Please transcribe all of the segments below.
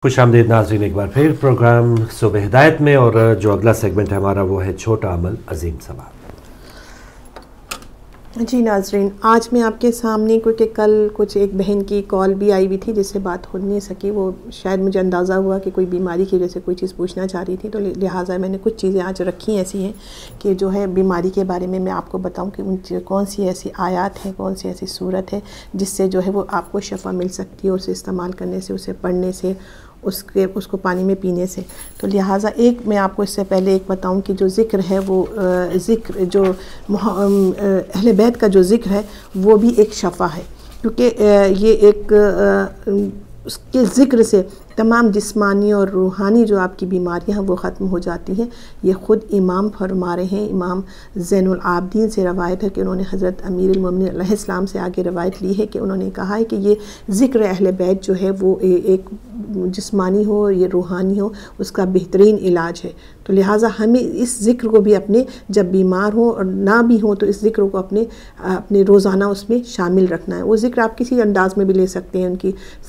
خوش آمدید ناظرین ایک بار پھر پروگرام صبح ہدایت میں، اور جو اگلا سیگمنٹ ہے ہمارا وہ ہے چھوٹا عمل عظیم ثواب۔ جی ناظرین، آج میں آپ کے سامنے، کیونکہ کل کچھ ایک بہن کی کال بھی آئی ہوئی تھی جس سے بات ہو نہیں سکی، وہ شاید مجھے اندازہ ہوا کہ کوئی بیماری کی وجہ سے کوئی چیز پوچھنا چاہ رہی تھی، تو لہٰذا میں نے کچھ چیزیں آج رکھی ایسی ہیں کہ جو ہے بیماری کے بارے میں آپ کو بتاؤں کہ ان کون سی ایسی آیات ہیں، کون سی ایسی صورت ہے جس سے جو ہے وہ آپ کو شفا مل سکتی ہے، اسے استعمال کرنے سے، اسے پڑھنے سے، اس کو پانی میں پینے سے۔ تو لہٰذا ایک میں آپ کو اس سے پہلے ایک بتاؤں کہ جو ذکر ہے وہ ذکر جو اہل بیت کا جو ذکر ہے وہ بھی ایک شفا ہے، کیونکہ یہ ایک اس کے ذکر سے تمام جسمانی اور روحانی جو آپ کی بیماریاں ہیں وہ ختم ہو جاتی ہیں۔ یہ خود امام فرما رہے ہیں، امام زین العابدین سے روایت ہے کہ انہوں نے حضرت امیر المومنین علیہ السلام سے آگے روایت لی ہے کہ انہوں نے کہا ہے کہ یہ ذکر اہل بیت جو ہے وہ ایک جسمانی ہو یا روحانی ہو، اس کا بہترین علاج ہے۔ تو لہٰذا ہمیں اس ذکر کو بھی اپنے جب بیمار ہوں اور نہ بھی ہوں تو اس ذکر کو اپنے روزانہ اس میں شامل رکھنا ہے۔ وہ ذکر آپ کسی انداز میں بھی لے سکتے ہیں،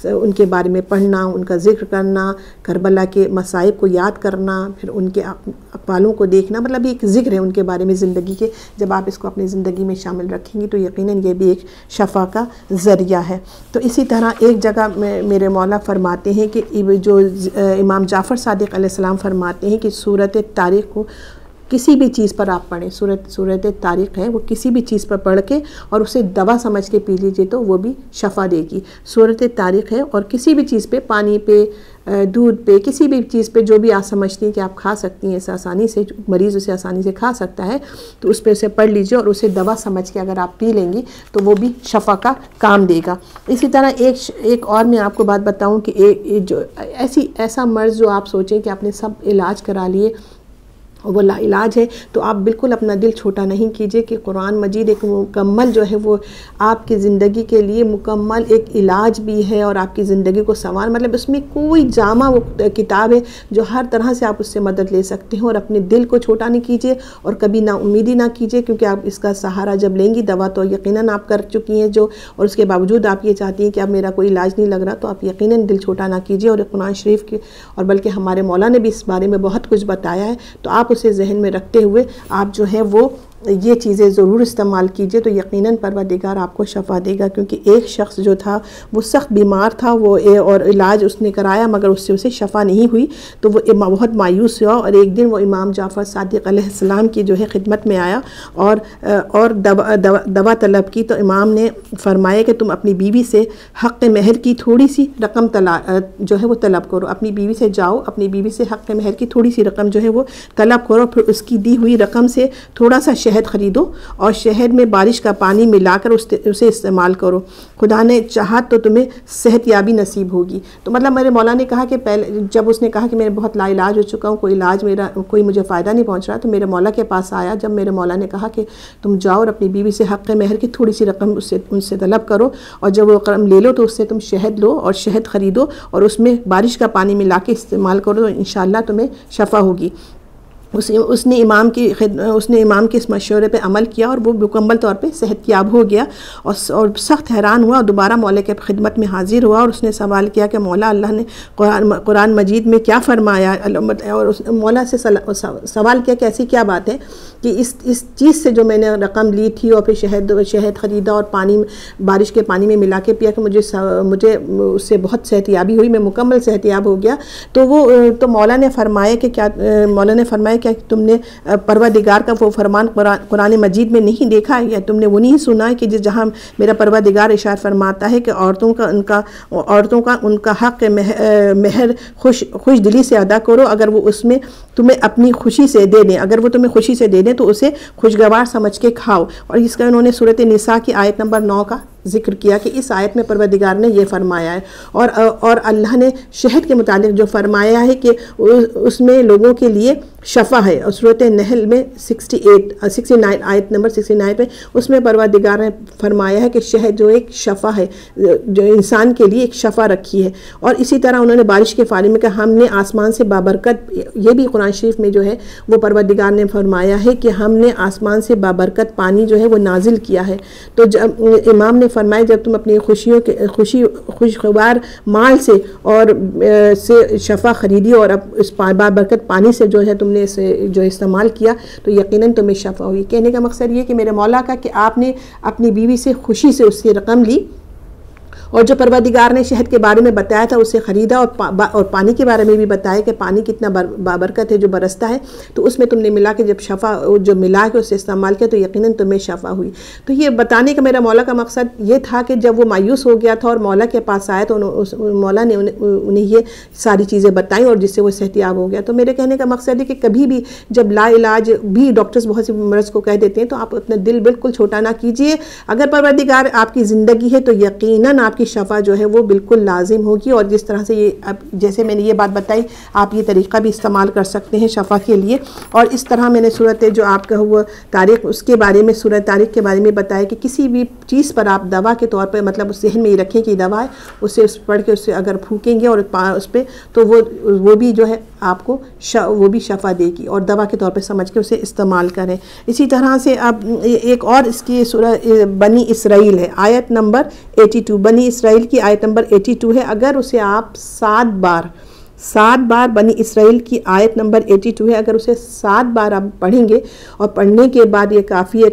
ان کے بارے میں پڑھنا، ان کا ذکر کرنا، کربلا کے مصائب کو یاد کرنا، پھر ان کے اقوالوں کو دیکھنا، مطلب ایک ذکر ہے ان کے بارے میں زندگی کے۔ جب آپ اس کو اپنی زندگی میں شامل رکھیں گی تو یقیناً یہ بھی ایک شفا کا ذریعہ ہے۔ تو اسی طرح ایک جگہ میرے مولا فرماتے ہیں کہ جو امام جعفر صادق علیہ السلام فرماتے ہیں کہ سورۃ طارق کو کسی بھی چیز پر آپ پڑھیں، سورۃ طارق ہے وہ کسی بھی چیز پر پڑھ کے اور اسے دوا سمجھ کے پی لیجئے تو وہ بھی شفا دے گی۔ سورۃ طارق ہے اور کسی بھی چیز پہ، پانی پہ، دودھ پہ، کسی بھی چیز پہ جو بھی آپ سمجھتی ہیں کہ آپ کھا سکتی ہیں، اسے آسانی سے، مریض اسے آسانی سے کھا سکتا ہے، تو اس پہ اسے پڑھ لیجئے اور اسے دوا سمجھ کے اگر آپ پی لیں گی تو وہ بھی شفا کا کام دے گا۔ اسی طرح ایک اور میں آپ کو بات بتاؤں کہ جو ایسا مرض جو آپ سوچیں کہ آپ نے سب علاج کرا لیے وہ لا علاج ہے، تو آپ بالکل اپنا دل چھوٹا نہیں کیجئے کہ قرآن مجید ایک مکمل جو ہے وہ آپ کی زندگی کے لیے مکمل ایک علاج بھی ہے، اور آپ کی زندگی کو سنوار، مطلب اس میں کوئی جامع وہ کتاب ہے جو ہر طرح سے آپ اس سے مدد لے سکتے ہیں۔ اور اپنے دل کو چھوٹا نہیں کیجئے اور کبھی نا امیدی نہ کیجئے، کیونکہ آپ اس کا سہارا جب لیں گی، دوا تو یقیناً آپ کر چکی ہیں جو، اور اس کے باوجود آپ یہ چاہتی ہیں کہ اب میرا کوئی علاج نہیں لگ رہا، تو آپ یقیناً دل چھوٹا نہ کیجئے۔ اور قرآن شریف کی، اور بلکہ ہمارے مولا نے بھی اس بارے میں بہت کچھ بتایا ہے، تو آپ اسے ذہن میں رکھتے ہوئے آپ جو ہے وہ یہ چیزیں ضرور استعمال کیجئے، تو یقیناً پروردگار آپ کو شفا دے گا۔ کیونکہ ایک شخص جو تھا وہ سخت بیمار تھا، وہ اور علاج اس نے کرایا مگر اس سے اسے شفا نہیں ہوئی، تو وہ بہت مایوس ہوا، اور ایک دن وہ امام جعفر صادق علیہ السلام کی جو ہے خدمت میں آیا اور دوا طلب کی۔ تو امام نے فرمایا کہ تم اپنی بیوی سے حق مہر کی تھوڑی سی رقم جو ہے وہ طلب کرو، اپنی بیوی سے جاؤ، اپنی بیوی سے حق مہر کی تھوڑی سی رقم جو ہے وہ طلب کرو، پھر اس کی دی ہوئی رقم سے تھوڑا سا شہد خریدو اور شہد میں بارش کا پانی ملا کر اسے استعمال کرو، خدا نے چاہا تو تمہیں صحت یابی نصیب ہوگی۔ تو مطلب میرے مولا نے کہا کہ پہلے جب اس نے کہا کہ میں بہت لا علاج ہو چکا ہوں، کوئی مجھے فائدہ نہیں پہنچ رہا، تو میرے مولا کے پاس آیا۔ جب میرے مولا نے کہا کہ تم جاؤ اور اپنی بیوی سے حق مہر کی تھوڑی سی رقم ان سے طلب کرو، اور جب وہ رقم لے لو تو اس سے تم شہد لو اور شہد خریدو اور اس میں بارش کا پانی ملا کے استعمال کرو، تو انشاءاللہ تمہیں شفا ہوگی۔ اس نے امام کے اس مشورے پہ عمل کیا اور وہ مکمل طور پہ صحت یاب ہو گیا، اور سخت حیران ہوا، اور دوبارہ مولا کے خدمت میں حاضر ہوا، اور اس نے سوال کیا کہ مولا، اللہ نے قرآن مجید میں کیا فرمایا، اور مولا سے سوال کیا کہ ایسی کیا بات ہے کہ اس چیز سے جو میں نے رقم لی تھی اور پھر شہد خریدا اور بارش کے پانی میں ملا کے پیا کہ مجھے اس سے بہت صحت یابی ہوئی، میں مکمل صحت یاب ہو گیا۔ تو مولا نے فرمایا کہ تم نے پروردگار کا وہ فرمان قرآن مجید میں نہیں دیکھا ہے، یا تم نے وہ نہیں سنا ہے کہ جہاں میرا پروردگار ارشاد فرماتا ہے کہ عورتوں کا ان کا حق مہر خوش دلی سے ادا کرو، اگر وہ اس میں تمہیں اپنی خوشی سے دے دیں، اگر وہ تمہیں خوشی سے دے دیں تو اسے خوشگوار سمجھ کے کھاؤ۔ اور اس کا انہوں نے سورۃ نساء کی آیت نمبر 9 کا ذکر کیا کہ اس آیت میں پروردگار نے یہ فرمایا ہے، اور اللہ نے شہد کے متعلق جو فرمایا ہے کہ اس میں لوگوں کے لیے شفا ہے، اور سورۃ نحل میں 69 آیت نمبر 69 پہ اس میں پروردگار نے فرمایا ہے کہ شہد جو ایک شفا ہے، جو انسان کے لیے ایک شفا رکھی ہے۔ اور اسی طرح انہوں نے بارش کے فارے میں کہا ہم نے آسمان سے بابرکت، یہ بھی قرآن شریف میں جو ہے وہ پروردگار نے فرمایا ہے کہ ہم نے آسمان سے بابرکت پانی جو ہے وہ نازل کیا ہے۔ تو جب امام نے فرمائے جب تم اپنی خوشگوار مال سے اور سے شفا خریدی اور اب اس بابرکت پانی سے جو ہے تم نے اسے جو استعمال کیا تو یقیناً تمہیں شفا ہوئی. کہنے کا مقصد یہ کہ میرے مولا کا کہ آپ نے اپنی بیوی سے خوشی سے اس کی رقم لی اور جو پروردگار نے شہد کے بارے میں بتایا تھا اسے خریدا اور پانی کے بارے میں بھی بتایا کہ پانی کتنا بابرکت ہے جو برستا ہے, تو اس میں تم نے ملا کے جب شفا جو ملا کے اسے استعمال کیا تو یقیناً تمہیں شفا ہوئی. تو یہ بتانے کا میرا مولا کا مقصد یہ تھا کہ جب وہ مایوس ہو گیا تھا اور مولا کے پاس آیا تو مولا نے انہیں یہ ساری چیزیں بتائیں اور جس سے وہ صحتیاب ہو گیا. تو میرے کہنے کا مقصد ہے کہ کبھی بھی جب لا علاج بھی ڈاکٹرز بہت سے مرض کو کہہ دیتے ہیں تو آپ اپنا دل بالکل چھوٹا نہ کیجیے. اگر پروردگار آپ کی زندگی ہے تو یقیناً آپ کی شفا جو ہے وہ بالکل لازم ہوگی. اور جس طرح سے یہ جیسے میں نے یہ بات بتائی آپ یہ طریقہ بھی استعمال کر سکتے ہیں شفا کے لیے. اور اس طرح میں نے صورت جو آپ کا ہوا تاریخ اس کے بارے میں صورت تاریخ کے بارے میں بتایا کہ کسی بھی چیز پر آپ دوا کے طور پہ مطلب اس ذہن میں یہ رکھیں کہ دوا ہے, اسے پڑھ کے اسے اگر پھونکیں گے اور اس پہ تو وہ بھی جو ہے آپ کو وہ بھی شفا دے گی اور دوا کے طور پہ سمجھ کے اسے استعمال کریں. اسی طرح سے اب ایک اور اس کی سورہ بنی اسرائیل ہے, آیت نمبر 82. بنی اسرائیل کی آیت نمبر 82 ہے. اگر اسے آپ 7 بار بنی اسرائیل کی آیت نمبر 82 ہے, اگر اسے 7 بار آپ پڑھیں گے اور پڑھنے کے بعد یہ کافی ہے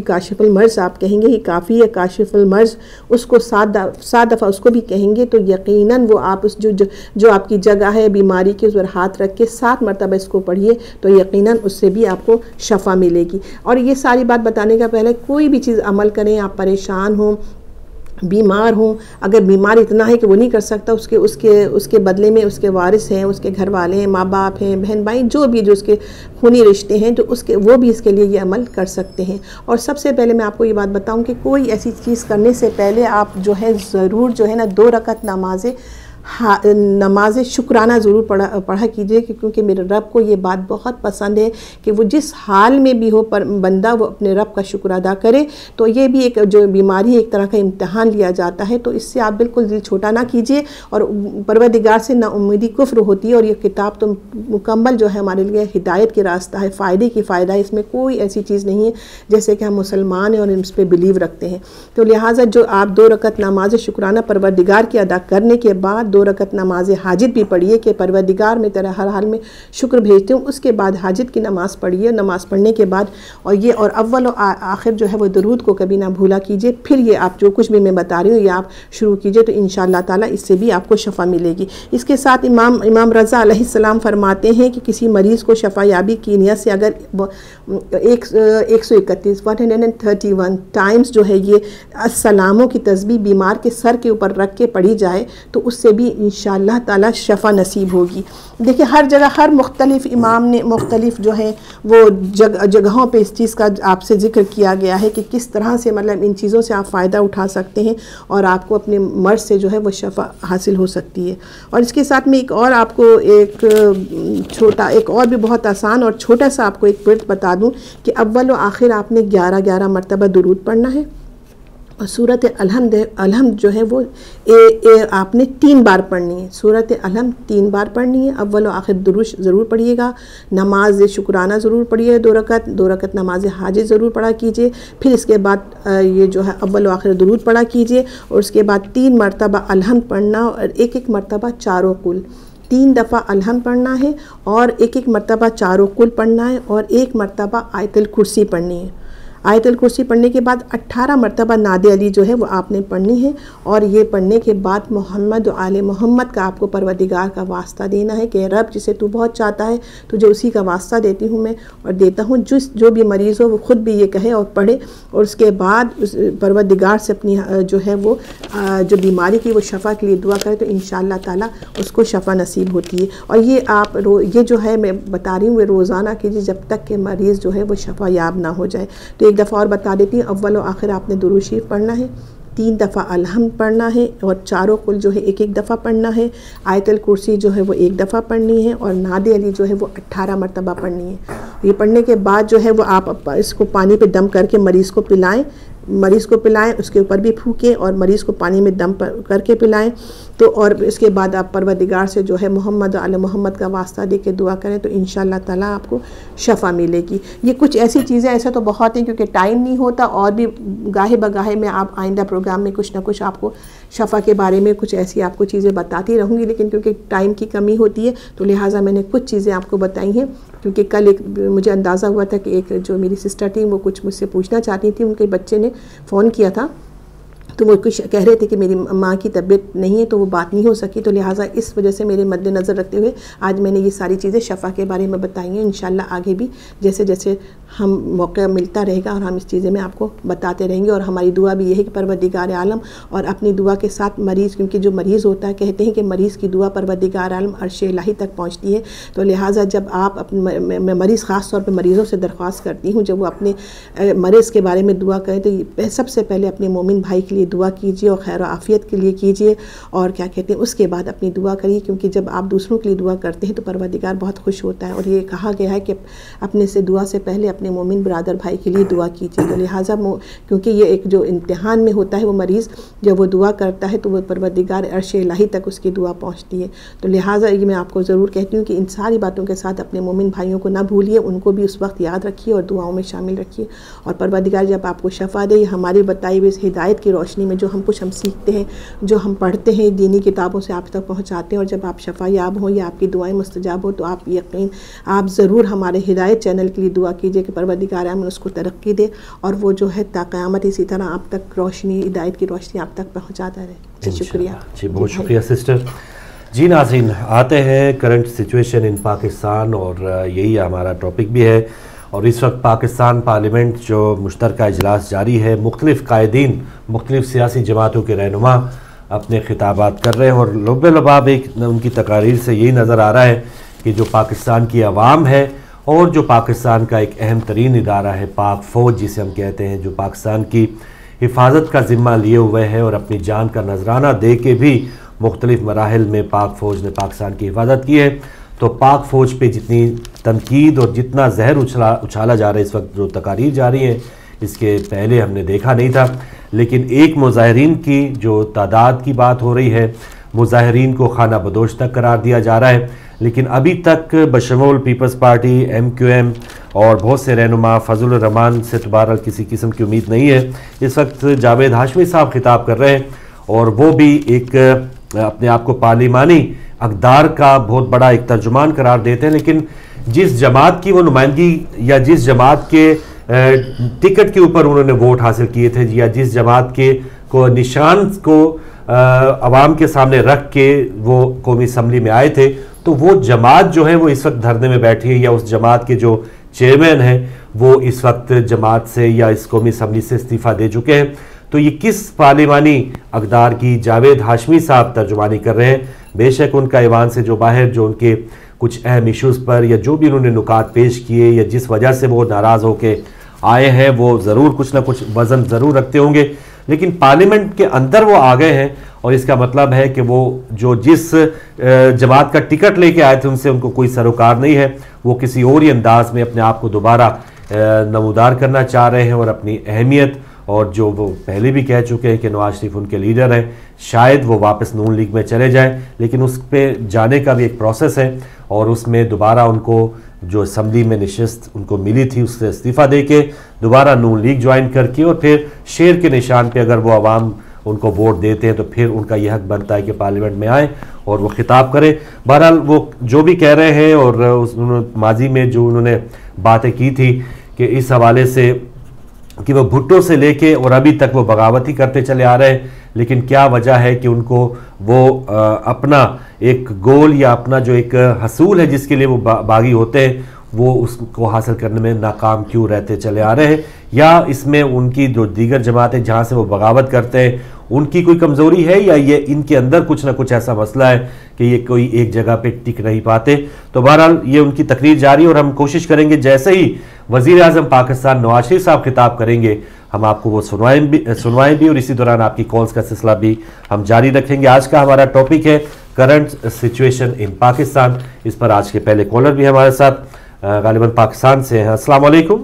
کاشف المرض آپ کہیں گے, یہ کافی ہے کاشف المرض, اس کو 7 دفعہ اس کو بھی کہیں گے تو یقیناً وہ آپ اس جو آپ کی جگہ ہے بیماری کے اس پر ہاتھ رکھ کے 7 مرتبہ اس کو پڑھیے تو یقیناً اس سے بھی آپ کو شفا ملے گی. اور یہ ساری بات بتانے کا پہلے کوئی بھی چیز عمل کریں, آپ پریشان ہوں بیمار ہوں, اگر بیمار اتنا ہے کہ وہ نہیں کر سکتا اس کے بدلے میں اس کے وارث ہیں, اس کے گھر والے ہیں, ماں باپ ہیں, بہن بھائی جو بھی جو اس کے خونی رشتے ہیں تو وہ بھی اس کے لیے یہ عمل کر سکتے ہیں. اور سب سے پہلے میں آپ کو یہ بات بتاؤں کہ کوئی ایسی چیز کرنے سے پہلے آپ جو ہے ضرور جو ہے نا 2 رکعت نماز شکرانہ ضرور پڑھا کیجئے, کیونکہ میرے رب کو یہ بات بہت پسند ہے کہ وہ جس حال میں بھی ہو پر بندہ وہ اپنے رب کا شکر ادا کرے. تو یہ بھی ایک جو بیماری ایک طرح کا امتحان لیا جاتا ہے, تو اس سے آپ بالکل دل چھوٹا نہ کیجئے. اور پروردگار سے نا امیدی کفر ہوتی ہے, اور یہ کتاب تو مکمل جو ہے ہمارے لیے ہدایت کے راستہ ہے, فائدے کی فائدہ ہے, اس میں کوئی ایسی چیز نہیں ہے جیسے کہ ہم مسلمان ہیں اور اس پہ بلیو رکھتے ہیں. تو لہٰذا جو آپ 2 رکعت نماز شکرانہ پروردگار کی ادا کرنے کے بعد 2 رکعت نماز حاجت بھی پڑھیے کہ پروردگار میں تیرا ہر حال میں شکر بھیجتے ہوں. اس کے بعد حاجت کی نماز پڑھیے, نماز پڑھنے کے بعد اور اول و آخر جو ہے وہ درود کو کبھی نہ بھولا کیجئے. پھر یہ آپ جو کچھ بھی میں بتا رہی ہوں یہ آپ شروع کیجئے تو انشاءاللہ تعالیٰ اس سے بھی آپ کو شفا ملے گی. اس کے ساتھ امام رضا علیہ السلام فرماتے ہیں کہ کسی مریض کو شفا یابی کی نیت سے اگر 131 ٹائمز جو ہے یہ السلاموں کی تسبیح بیمار کے سر کے اوپر رکھ کے پڑھی جائے تو اس سے بھی انشاءاللہ تعالی شفا نصیب ہوگی. دیکھیں ہر جگہ ہر مختلف امام نے مختلف جو ہے وہ جگہوں پہ اس چیز کا آپ سے ذکر کیا گیا ہے کہ کس طرح سے مطلب ان چیزوں سے آپ فائدہ اٹھا سکتے ہیں اور آپ کو اپنے مرض سے جو ہے وہ شفا حاصل ہو سکتی ہے. اور اس کے ساتھ میں ایک اور آپ کو ایک اور بھی بہت آسان اور چھوٹا سا آپ کو ایک ورد بتا دوں کہ اول و آخر آپ نے 11 مرتبہ درود پڑھنا ہے. اور سورۃ الحمد جو ہے وہ آپ نے 3 بار پڑھنی ہے. سورۃ الحمد 3 بار پڑھنی ہے. اول و آخر درود ضرور پڑھیے گا. نماز شکرانہ ضرور پڑھیے, 2 رکعت نماز حاجت ضرور پڑھا کیجئے. پھر اس کے بعد یہ جو ہے اول و آخر درود پڑھا کیجئے. اور اس کے بعد 3 مرتبہ الحمد پڑھنا اور ایک مرتبہ چاروں قل. 3 دفعہ الحمد پڑھنا ہے اور ایک مرتبہ چاروں قل پڑھنا ہے اور 1 مرتبہ آیت الکرسی پڑھنی ہے. آیت الکرسی پڑھنے کے بعد 18 مرتبہ ناد علی جو ہے وہ آپ نے پڑھنی ہے. اور یہ پڑھنے کے بعد محمد و آل محمد کا آپ کو پروردگار کا واسطہ دینا ہے کہ رب جسے تو بہت چاہتا ہے تجھے اسی کا واسطہ دیتی ہوں میں اور دیتا ہوں. جو بھی مریض ہو وہ خود بھی یہ کہے اور پڑھے اور اس کے بعد پروردگار سے اپنی جو ہے وہ جو بیماری کی وہ شفا کے لیے دعا کرے تو انشاءاللہ تعالیٰ اس کو شفا نصیب ہوتی ہے. اور یہ جو ہے میں بتا رہی ہوں وہ روزانہ کیجیے جب تک کہ مریض جو ہے وہ شفا یاب نہ ہو جائے. تو ایک دفعہ اور بتا دیتی ہوں, اول و آخر آپ نے درود شریف پڑھنا ہے, 3 دفعہ الحمد پڑھنا ہے اور چاروں قل جو ہے ایک دفعہ پڑھنا ہے. آیت الکرسی جو ہے وہ 1 دفعہ پڑھنی ہے اور ناد علی جو ہے وہ 18 مرتبہ پڑھنی ہے. یہ پڑھنے کے بعد جو ہے وہ آپ اس کو پانی پہ دم کر کے مریض کو پلائیں. مریض کو پلائیں، اس کے اوپر بھی پھونکیں اور مریض کو پانی میں دم کر کے پلائیں. تو اور اس کے بعد آپ پروردگار سے جو ہے محمد آل محمد کا واسطہ دے کے دعا کریں تو انشاءاللہ تعالیٰ آپ کو شفا ملے گی. یہ کچھ ایسی چیزیں، ایسے تو بہت ہیں کیونکہ ٹائم نہیں ہوتا، اور بھی گاہے بگاہے میں آپ آئندہ پروگرام میں کچھ نہ کچھ آپ کو شفا کے بارے میں کچھ ایسی آپ کو چیزیں بتاتی رہوں گی، لیکن کیونکہ ٹائم کی کمی ہوتی ہے تو لہٰذا میں نے کچھ چیزیں آپ کو بتائی ہیں. کیونکہ کل ایک مجھے اندازہ ہوا تھا کہ ایک جو میری سسٹر تھی وہ کچھ مجھ سے پوچھنا چاہتی تھی، ان کے بچے نے فون کیا تھا تو وہ کچھ کہہ رہے تھے کہ میری ماں کی طبیعت نہیں ہے تو وہ بات نہیں ہو سکی، تو لہٰذا اس وجہ سے میرے مد نظر رکھتے ہوئے آج میں نے یہ ساری چیزیں شفا کے بارے میں بتائی ہیں. انشاءاللہ آگے بھی جیسے جیسے ہم موقع ملتا رہے گا اور ہم اس چیزیں میں آپ کو بتاتے رہیں گے. اور ہماری دعا بھی یہ ہے کہ پروردگار عالم اور اپنی دعا کے ساتھ مریض، کیونکہ جو مریض ہوتا ہے کہتے ہیں کہ مریض کی دعا پروردگار عالم عرش الہی تک پہنچتی ہے، تو لہٰذا جب آپ میں مریض خاص طور پہ مریضوں سے درخواست کرتی ہوں جب وہ اپنے مریض کے بارے میں دعا کریں تو سب سے پہلے اپنے مومن بھائی کے لیے دعا کیجیے اور خیر و عافیت کے لیے کیجیے، اور کیا کہتے ہیں اس کے بعد اپنی دعا کریے، کیونکہ جب آپ دوسروں کے لیے دعا کرتے ہیں تو پروردگار بہت خوش ہوتا ہے. اور یہ کہا گیا ہے کہ اپنے سے دعا سے پہلے اپنے مومن برادر بھائی کے لیے دعا کیجیے. تو لہٰذا کیونکہ یہ ایک جو امتحان میں ہوتا ہے وہ مریض جب وہ دعا کرتا ہے تو وہ پروردگار عرش الہی تک اس کی دعا پہنچتی ہے. تو لہٰذا یہ میں آپ کو ضرور کہتی ہوں کہ ان ساری باتوں کے ساتھ اپنے مومن بھائیوں کو نہ بھولیے، ان کو بھی اس وقت یاد رکھیے اور دعاؤں میں شامل رکھیے. اور پروردگار جب آپ کو شفا دے، ہماری بتائی ہوئی اس ہدایت کی روشنی میں جو ہم کچھ ہم سیکھتے ہیں، جو ہم پڑھتے ہیں دینی کتابوں سے آپ تک پہنچاتے ہیں، اور جب آپ شفا یاب ہوں یا آپ کی دعائیں مستجاب ہو تو آپ یقین آپ ضرور ہمارے ہدایت چینل کے لیے دعا کیجئے کہ پروردگار ہمیں اس کو ترقی دے اور وہ جو ہے تا قیامت اسی طرح آپ تک روشنی، ہدایت کی روشنی آپ تک پہنچاتا رہے. شکریہ. جی بہت شکریہ سسٹر. جی ناظرین، آتے ہیں کرنٹ سچویشن ان پاکستان، اور یہی ہمارا ٹاپک بھی ہے. اور اس وقت پاکستان پارلیمنٹ جو مشترکہ اجلاس جاری ہے، مختلف قائدین، مختلف سیاسی جماعتوں کے رہنما اپنے خطابات کر رہے ہیں، اور لب لباب ایک ان کی تقاریر سے یہی نظر آ رہا ہے کہ جو پاکستان کی عوام ہے اور جو پاکستان کا ایک اہم ترین ادارہ ہے پاک فوج جسے ہم کہتے ہیں، جو پاکستان کی حفاظت کا ذمہ لیے ہوئے ہے اور اپنی جان کا نذرانہ دے کے بھی مختلف مراحل میں پاک فوج نے پاکستان کی حفاظت کی ہے، تو پاک فوج پہ جتنی تنقید اور جتنا زہر اچھالا جا رہا ہے اس وقت، جو تقاریر جاری ہیں، اس کے پہلے ہم نے دیکھا نہیں تھا. لیکن ایک مظاہرین کی جو تعداد کی بات ہو رہی ہے، مظاہرین کو خانہ بدوش تک قرار دیا جا رہا ہے، لیکن ابھی تک بشمول پیپلز پارٹی، MQM اور بہت سے رہنما، فضل الرحمان سے تو بہرحال کسی قسم کی امید نہیں ہے. اس وقت جاوید ہاشمی صاحب خطاب کر رہے ہیں، اور وہ بھی ایک اپنے آپ کو پارلیمانی اقدار کا بہت بڑا ایک ترجمان قرار دیتے ہیں، لیکن جس جماعت کی وہ نمائندگی یا جس جماعت کے ٹکٹ کے اوپر انہوں نے ووٹ حاصل کیے تھے، یا جس جماعت کے کو نشان کو عوام کے سامنے رکھ کے وہ قومی اسمبلی میں آئے تھے، تو وہ جماعت جو ہے وہ اس وقت دھرنے میں بیٹھی ہے، یا اس جماعت کے جو چیئرمین ہیں وہ اس وقت جماعت سے یا اس قومی اسمبلی سے استعفیٰ دے چکے ہیں. تو یہ کس پارلیمانی اقدار کی جاوید ہاشمی صاحب ترجمانی کر رہے ہیں؟ بے شک ان کا ایوان سے جو باہر جو ان کے کچھ اہم ایشوز پر یا جو بھی انہوں نے نکات پیش کیے یا جس وجہ سے وہ ناراض ہو کے آئے ہیں، وہ ضرور کچھ نہ کچھ وزن ضرور رکھتے ہوں گے، لیکن پارلیمنٹ کے اندر وہ آ گئے ہیں، اور اس کا مطلب ہے کہ وہ جو جس جماعت کا ٹکٹ لے کے آئے تھے ان سے ان کو کوئی سروکار نہیں ہے، وہ کسی اور ہی انداز میں اپنے آپ کو دوبارہ نمودار کرنا چاہ رہے ہیں، اور اپنی اہمیت، اور جو وہ پہلے بھی کہہ چکے ہیں کہ نواز شریف ان کے لیڈر ہیں، شاید وہ واپس نون لیگ میں چلے جائیں، لیکن اس پہ جانے کا بھی ایک پروسیس ہے، اور اس میں دوبارہ ان کو جو اسمبلی میں نشست ان کو ملی تھی اس سے استعفیٰ دے کے دوبارہ نون لیگ جوائن کر کے، اور پھر شیر کے نشان پہ اگر وہ عوام ان کو ووٹ دیتے ہیں تو پھر ان کا یہ حق بنتا ہے کہ پارلیمنٹ میں آئیں اور وہ خطاب کریں. بہرحال وہ جو بھی کہہ رہے ہیں، اور ماضی میں جو انہوں نے باتیں کی تھی کہ اس حوالے سے کہ وہ بھٹو سے لے کے اور ابھی تک وہ بغاوت ہی کرتے چلے آ رہے ہیں، لیکن کیا وجہ ہے کہ ان کو وہ اپنا ایک گول یا اپنا جو ایک حصول ہے جس کے لیے وہ باغی ہوتے ہیں، وہ اس کو حاصل کرنے میں ناکام کیوں رہتے چلے آ رہے ہیں؟ یا اس میں ان کی جو دیگر جماعتیں جہاں سے وہ بغاوت کرتے ہیں ان کی کوئی کمزوری ہے، یا یہ ان کے اندر کچھ نہ کچھ ایسا مسئلہ ہے کہ یہ کوئی ایک جگہ پہ ٹک نہیں پاتے؟ تو بہرحال یہ ان کی تقریر جاری، اور ہم کوشش کریں گے جیسے ہی وزیر اعظم پاکستان نواز شریف صاحب خطاب کریں گے ہم آپ کو وہ سنوائیں بھی، اور اسی دوران آپ کی کالز کا سلسلہ بھی ہم جاری رکھیں گے. آج کا ہمارا ٹاپک ہے کرنٹ سچویشن ان پاکستان. اس پر آج کے پہلے کالر بھی ہمارے ساتھ غالباً پاکستان سے ہیں. السلام علیکم.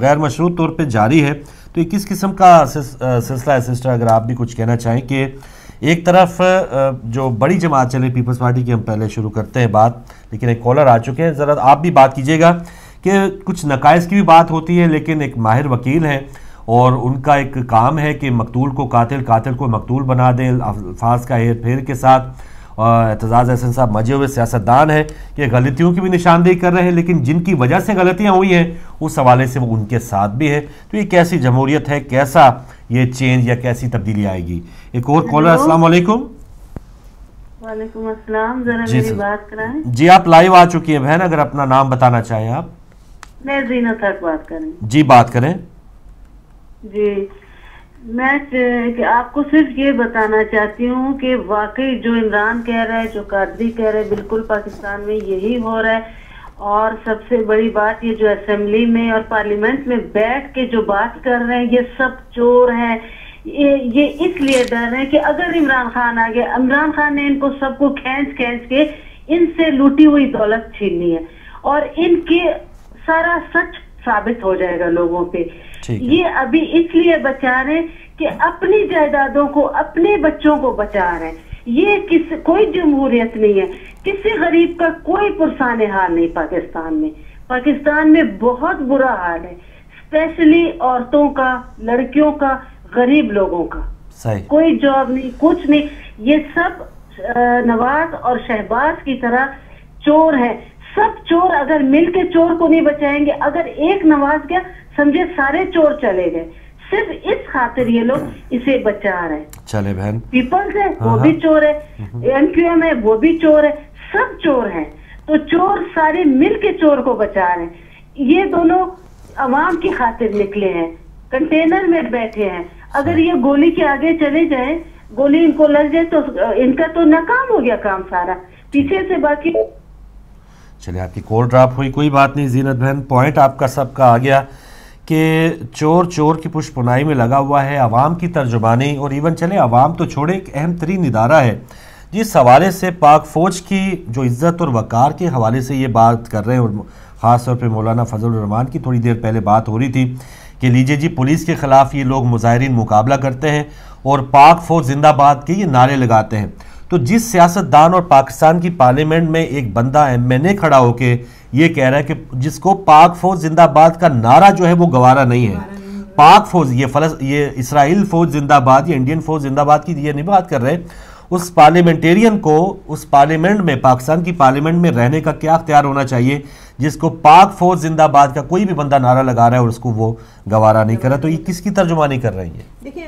غیر مشروط طور پہ جاری ہے. تو یہ کس قسم کا سلسلہ ہے سسٹر، اگر آپ بھی کچھ کہنا چاہیں کہ ایک طرف جو بڑی جماعت چلے پیپلز پارٹی کی، ہم پہلے شروع کرتے ہیں بات، لیکن ایک کالر آ چکے ہیں، ذرا آپ بھی بات کیجیے گا کہ کچھ نقائص کی بھی بات ہوتی ہے، لیکن ایک ماہر وکیل ہیں اور ان کا ایک کام ہے کہ مقتول کو قاتل، قاتل کو مقتول بنا دیں الفاظ کا ہیر پھیر کے ساتھ. اعتزاز احسن صاحب مجھے ہوئے سیاستدان ہیں کہ غلطیوں کی بھی نشاندہی کر رہے ہیں، لیکن جن کی وجہ سے غلطیاں ہوئی ہیں اس حوالے سے وہ ان کے ساتھ بھی ہے. تو یہ کیسی جمہوریت ہے، کیسا یہ چینج یا کیسی تبدیلی آئے گی؟ ایک اور کالر. السلام علیکم. وعلیکم السلام. ذرا میری بات کرائیں. جی آپ لائیو آ چکی ہیں بہن، اگر اپنا نام بتانا چاہیں آپ. میں زینت حق بات کریں. جی بات کریں. جی میں آپ کو صرف یہ بتانا چاہتی ہوں کہ واقعی جو عمران کہہ رہا ہے، جو قادری کہہ رہے ہیں، بالکل پاکستان میں یہی ہو رہا ہے. اور سب سے بڑی بات یہ جو اسمبلی میں اور پارلیمنٹ میں بیٹھ کے جو بات کر رہے ہیں یہ سب چور ہیں. یہ اس لیے ڈر رہے ہیں کہ اگر عمران خان آ گیا، عمران خان نے ان کو سب کو کھینچ کے ان سے لوٹی ہوئی دولت چھیننی ہے اور ان کے سارا سچ ثابت ہو جائے گا لوگوں پہ. یہ ابھی اس لیے بچا رہے ہیں کہ اپنی جائیدادوں کو، اپنے بچوں کو بچا رہے ہیں. یہ کوئی جمہوریت نہیں ہے. کسی غریب کا کوئی پرسان حال نہیں پاکستان میں. پاکستان میں بہت برا حال ہے، اسپیشلی عورتوں کا، لڑکیوں کا، غریب لوگوں کا. کوئی جاب نہیں، کچھ نہیں. یہ سب نواز اور شہباز کی طرح چور ہیں. سب چور اگر مل کے چور کو نہیں بچائیں گے، اگر ایک نواز گیا سمجھے سارے چور چلے گئے. صرف اس خاطر یہ لوگ اسے بچا رہے ہیں. چلے بہن، پیپلز ہے وہ بھی چور ہے، ایم کیو ایم ہے وہ بھی چور ہے، سب چور ہیں. تو چور سارے مل کے چور کو بچا رہے ہیں. یہ دونوں عوام کی خاطر نکلے ہیں، کنٹینر میں بیٹھے ہیں. اگر یہ گولی کے آگے چلے جائیں، گولی ان کو لگ جائے تو ان کا تو ناکام ہو گیا کام سارا. پیچھے سے باقی. چلے آپ کی کال ڈراپ ہوئی، کوئی بات نہیں زینت بہن، پوائنٹ آپ کا سب کا آ گیا کہ چور چور کی پشت پناہی میں لگا ہوا ہے. عوام کی ترجمانی، اور ایون چلے عوام تو چھوڑے، ایک اہم ترین ادارہ ہے جس حوالے سے پاک فوج کی جو عزت اور وقار کے حوالے سے یہ بات کر رہے ہیں، اور خاص طور پہ مولانا فضل الرحمان کی تھوڑی دیر پہلے بات ہو رہی تھی کہ لیجیے جی پولیس کے خلاف یہ لوگ مظاہرین مقابلہ کرتے ہیں اور پاک فوج زندہ باد کے یہ نعرے لگاتے ہیں. تو جس سیاستدان اور پاکستان کی پارلیمنٹ میں ایک بندہ ایم این اے کھڑا ہو کے یہ کہہ رہا ہے کہ جس کو پاک فوج زندہ باد کا نعرہ جو ہے وہ گوارا نہیں ہے، پاک فوج یہ اسرائیل فوج زندہ باد یا انڈین فوج زندہ باد کی یہ نہیں بات کر رہے. اس پارلیمنٹیرین کو اس پارلیمنٹ میں، پاکستان کی پارلیمنٹ میں رہنے کا کیا اختیار ہونا چاہیے جس کو پاک فوج زندہ باد کا کوئی بھی بندہ نعرہ لگا رہا ہے اور اس کو وہ گوارا نہیں کر رہا؟ تو یہ کس کی ترجمانی کر رہی ہے؟ دیکھیں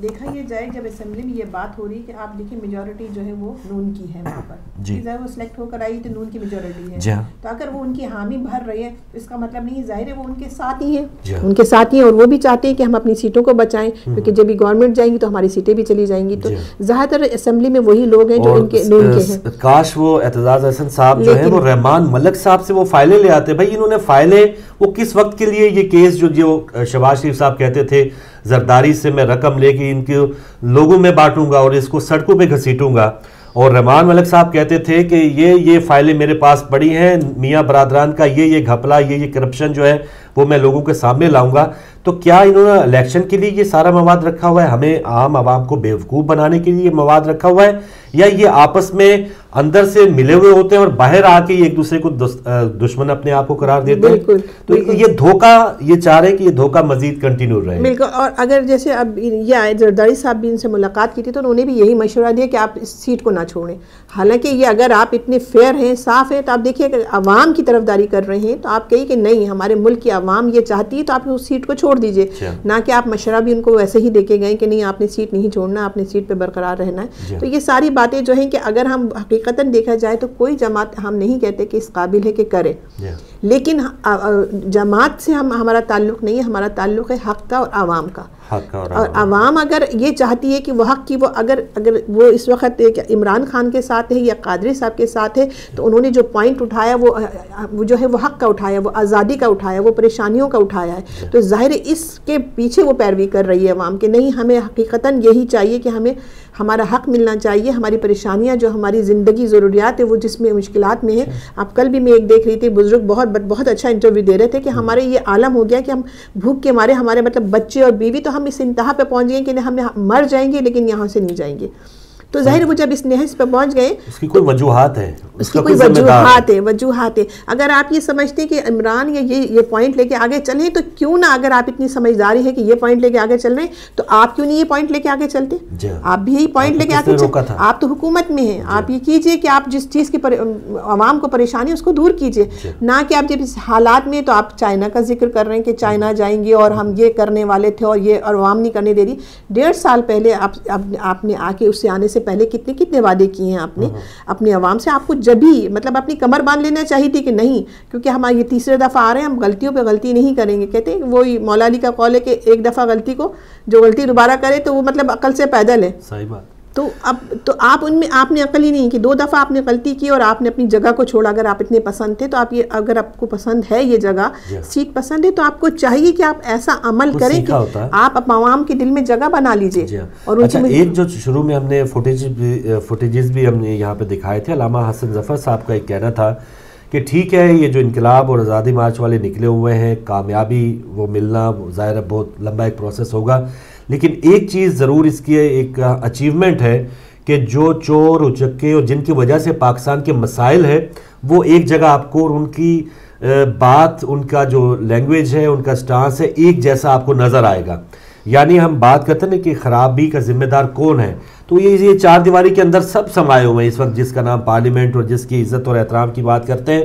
دیکھا یہ جائے جب اسمبلی میں یہ بات ہو رہی کہ آپ دیکھیں میجورٹی جو ہے وہ نون کی ہے وہاں پر، جی وہ سلیکٹ ہو کر آئی تو نون کی میجورٹی ہے. جی ہاں. تو اگر وہ ان کی حامی بھر رہے ہیں تو اس کا مطلب نہیں، ظاہر ہے وہ ان کے ساتھ ہی ہیں، ان کے ساتھ ہی ہیں، اور وہ بھی چاہتے ہیں کہ ہم اپنی سیٹوں کو بچائیں، کیونکہ جب یہ گورنمنٹ جائیں گی تو ہماری سیٹیں بھی چلی جائیں گی. تو زیادہ تر اسمبلی میں وہی لوگ ہیں جو ان کے نون کے ہیں. کاش وہ اعتزاز احسن صاحب جو ہے وہ رحمان ملک صاحب سے وہ فائلیں لے آتے. بھائی انہوں نے فائلیں وہ کس وقت کے لیے یہ کیس جو شہباز شریف صاحب کہتے تھے زرداری سے میں رقم لے کے ان کے لوگوں میں بانٹوں گا اور اس کو سڑکوں پہ گھسیٹوں گا، اور رحمان ملک صاحب کہتے تھے کہ یہ فائلیں میرے پاس پڑی ہیں میاں برادران کا، یہ گھپلا، یہ کرپشن جو ہے وہ میں لوگوں کے سامنے لاؤں گا. تو کیا انہوں نے الیکشن کے لیے یہ سارا مواد رکھا ہوا ہے، ہمیں عام عوام کو بیوقوف بنانے کے لیے یہ مواد رکھا ہوا ہے، یا یہ آپس میں اندر سے ملے ہوئے ہوتے ہیں اور باہر آ کے ایک دوسرے کو دشمن اپنے آپ کو قرار دیتے ہیں؟ تو یہ دھوکہ یہ چاہ رہے ہیں کہ یہ دھوکہ مزید کنٹینیو رہے. بالکل. اور اگر جیسے اب یہ آئے زرداری صاحب بھی ان سے ملاقات کی تھی تو انہوں نے بھی یہی مشورہ دیا کہ آپ اس سیٹ کو نہ چھوڑیں. حالانکہ یہ اگر آپ اتنے فیئر ہیں، صاف ہیں، تو آپ دیکھیے کہ عوام کی طرفداری کر رہے ہیں تو آپ کہیں کہ نہیں ہمارے ملک کی عوام یہ چاہتی ہے تو آپ اس سیٹ کو چھوڑ دیجئے، نہ کہ آپ مشورہ بھی ان کو ویسے ہی دے کے گئے کہ نہیں آپ نے سیٹ نہیں چھوڑنا، آپ نے سیٹ پہ برقرار رہنا ہے. تو یہ ساری باتیں جو ہیں کہ اگر ہم حقیقتاً دیکھا جائے تو کوئی جماعت ہم نہیں کہتے کہ اس قابل ہے کہ کرے، لیکن جماعت سے ہمارا تعلق نہیں ہے، ہمارا تعلق ہے حق کا اور عوام کا. اور عوام اگر یہ چاہتی ہے کہ وہ حق کی، وہ اگر وہ اس وقت عمران خان کے ساتھ ہے یا قادری صاحب کے ساتھ ہے تو انہوں نے جو پوائنٹ اٹھایا وہ جو ہے وہ حق کا اٹھایا، وہ آزادی کا اٹھایا، وہ پریشانیوں کا اٹھایا ہے. تو ظاہر اس کے پیچھے وہ پیروی کر رہی ہے عوام کے. نہیں، ہمیں حقیقتاً یہی چاہیے کہ ہمیں ہمارا حق ملنا چاہیے. ہماری پریشانیاں جو ہماری زندگی ضروریات ہے وہ جس میں مشکلات میں ہیں. آپ کل بھی میں ایک دیکھ رہی تھی بزرگ بہت اچھا انٹرویو دے رہے تھے کہ ہمارے یہ عالم ہو گیا کہ ہم بھوک کے مارے ہمارے مطلب بچے اور بیوی تو ہم اس انتہا پہ پہنچ گئے کہ ہم مر جائیں گے لیکن یہاں سے نہیں جائیں گے. تو ظاہر وہ جب اس نہج پہ پہنچ گئے اس کی کوئی وجوہات ہے, اس کی کوئی وجوہات ہے. اگر آپ یہ سمجھتے ہیں کہ عمران یہ پوائنٹ لے کے آگے چلیں تو کیوں نہ, اگر آپ اتنی سمجھداری ہے کہ یہ پوائنٹ لے کے آگے چل رہے ہیں تو آپ کیوں نہیں یہ پوائنٹ لے کے آگے چلتے؟ آپ بھی یہی پوائنٹ لے کے آگے چلتے. آپ تو حکومت میں ہیں, آپ یہ کیجئے کہ آپ جس چیز کی عوام کو پریشانی اس کو دور کیجئے, نہ کہ آپ جب اس حالات میں تو آپ چائنا کا ذکر کر رہے ہیں کہ چائنا جائیں گے اور ہم یہ کرنے والے تھے اور یہ عوام نہیں کرنے دے رہی. 1.5 سال پہلے آپ نے آ کے اس سے آنے سے پہلے کتنے وعدے کیے ہیں آپ نے اپنی عوام سے. آپ کو جب ہی مطلب اپنی کمر باندھ لینا چاہیے تھی کہ نہیں, کیونکہ ہم یہ تیسرے دفعہ آ رہے ہیں, ہم غلطیوں پہ غلطی نہیں کریں گے. کہتے ہیں وہی مولا علی کا قول ہے کہ ایک دفعہ غلطی کو جو غلطی دوبارہ کرے تو وہ مطلب عقل سے پیدل ہے. صحیح بات. تو آپ ان میں آپ نے عقل ہی نہیں کی. 2 دفعہ آپ نے غلطی کی اور آپ نے اپنی جگہ کو چھوڑا. اگر آپ اتنے پسند تھے تو آپ یہ, اگر آپ کو پسند ہے یہ جگہ سیٹ پسند ہے تو آپ کو چاہیے کہ آپ ایسا عمل کریں کہ آپ عوام کے دل میں جگہ بنا لیجئے. اور اچھا, ایک جو شروع میں ہم نے فوٹیجز بھی ہم نے یہاں پہ دکھائے تھے, علامہ حسن ظفر صاحب کا ایک کہنا تھا کہ ٹھیک ہے یہ جو انقلاب اور آزادی مارچ والے نکلے ہوئے ہیں, کامیابی وہ ملنا ظاہر ہے بہت لمبا ایک پروسیس ہوگا, لیکن ایک چیز ضرور اس کی ایک اچیومنٹ ہے کہ جو چور اچکے اور جن کی وجہ سے پاکستان کے مسائل ہیں وہ ایک جگہ آپ کو, اور ان کی بات, ان کا جو لینگویج ہے, ان کا سٹانس ہے, ایک جیسا آپ کو نظر آئے گا. یعنی ہم بات کرتے ہیں کہ خرابی کا ذمہ دار کون ہے, تو یہ 4 دیواری کے اندر سب سمائے ہوئے ہیں اس وقت, جس کا نام پارلیمنٹ اور جس کی عزت اور احترام کی بات کرتے ہیں,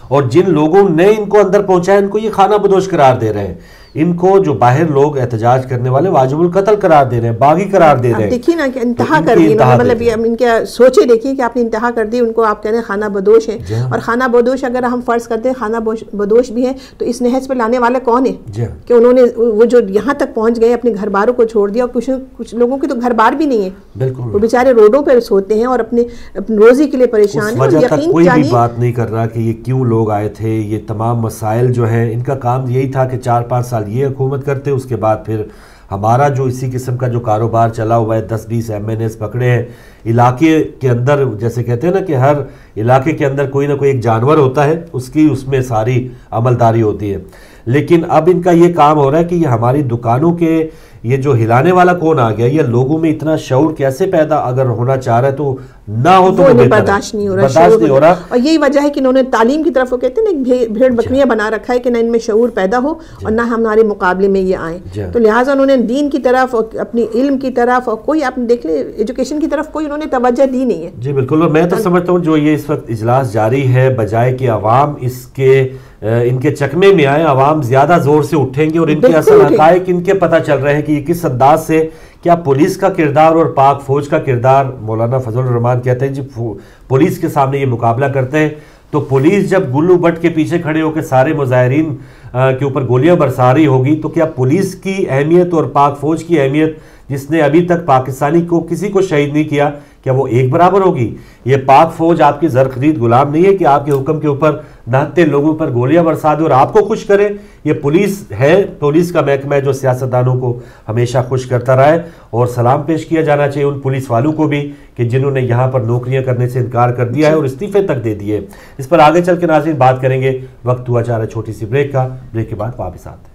اور جن لوگوں نے ان کو اندر پہنچایا ان کو یہ خانہ بدوش قرار دے رہے ہیں. ان کو جو باہر لوگ احتجاج کرنے والے واجب القتل قرار دے رہے ہیں, باغی قرار دے رہے ہیں. دیکھیے نا کہ انتہا کر دی, مطلب ان کے سوچے دیکھیے کہ آپ نے انتہا کر دی. ان کو آپ کہہ رہے ہیں خانہ بدوش ہیں, اور خانہ بدوش اگر ہم فرض کرتے ہیں خانہ بدوش بھی ہیں تو اس نہج پہ لانے والے کون ہیں کہ انہوں نے وہ جو یہاں تک پہنچ گئے اپنے گھر باروں کو چھوڑ دیا, اور کچھ لوگوں کے تو گھر بار بھی نہیں ہے. بالکل, وہ بیچارے روڈوں پہ سوتے ہیں اور اپنے روزی کے لیے پریشان ہیں. یقین کوئی بھی بات نہیں کر رہا کہ یہ کیوں لوگ آئے تھے. یہ تمام مسائل جو ہیں ان کا کام یہی تھا کہ 4-5 سال یہ حکومت کرتے, اس کے بعد پھر ہمارا جو اسی قسم کا جو کاروبار چلا ہوا ہے, 10-20 MNAs پکڑے ہیں علاقے کے اندر. جیسے کہتے ہیں نا کہ ہر علاقے کے اندر کوئی نہ کوئی ایک جانور ہوتا ہے, اس میں ساری عملداری ہوتی ہے. لیکن اب ان کا یہ کام ہو رہا ہے کہ یہ ہماری دکانوں کے یہ جو ہلانے والا کون آ گیا, یہ لوگوں میں اتنا شعور کیسے پیدا اگر ہونا چاہ رہا ہے تو نہ ہو تو وہ برداشت نہیں ہو رہا. اور یہی وجہ ہے کہ انہوں نے تعلیم کی طرف, وہ کہتے ہیں نا بھیڑ بکریاں بنا رکھا ہے کہ نہ ان میں شعور پیدا ہو اور نہ ہمارے مقابلے میں یہ آئیں. تو لہٰذا انہوں نے دین کی طرف اور اپنی علم کی طرف اور کوئی آپ دیکھ لیں ایجوکیشن کی طرف کوئی انہوں نے توجہ دی نہیں ہے. جی بالکل. اور میں تو سمجھتا ہوں جو یہ اس وقت اجلاس جاری ہے, بجائے کہ عوام ان کے چکمے میں آئے, عوام زیادہ زور سے اٹھیں گے اور ان کے اصل حقائق ان کے پتہ چل رہے ہیں کہ یہ کس انداز سے, کیا پولیس کا کردار اور پاک فوج کا کردار. مولانا فضل الرحمان کہتے ہیں جی پولیس کے سامنے یہ مقابلہ کرتے ہیں تو پولیس جب گلو بٹ کے پیچھے کھڑے ہو کے سارے مظاہرین کے اوپر گولیاں برسا رہی ہوگی تو کیا پولیس کی اہمیت اور پاک فوج کی اہمیت, جس نے ابھی تک پاکستانی کو کسی کو شہید نہیں کیا, کیا وہ ایک برابر ہوگی؟ یہ پاک فوج آپ کی زر خرید غلام نہیں ہے کہ آپ کے حکم کے اوپر نہتے لوگوں پر گولیاں برسا دے اور آپ کو خوش کرے. یہ پولیس ہے, پولیس کا محکمہ ہے جو سیاستدانوں کو ہمیشہ خوش کرتا رہا ہے, اور سلام پیش کیا جانا چاہیے ان پولیس والوں کو بھی کہ جنہوں نے یہاں پر نوکریاں کرنے سے انکار کر دیا ہے اور استعفے تک دے دیے. اس پر آگے چل کے ناظرین بات کریں گے. وقت ہوا چاہ رہا ہے چھوٹی سی بریک کا, بریک کے بعد واپس آتے ہیں.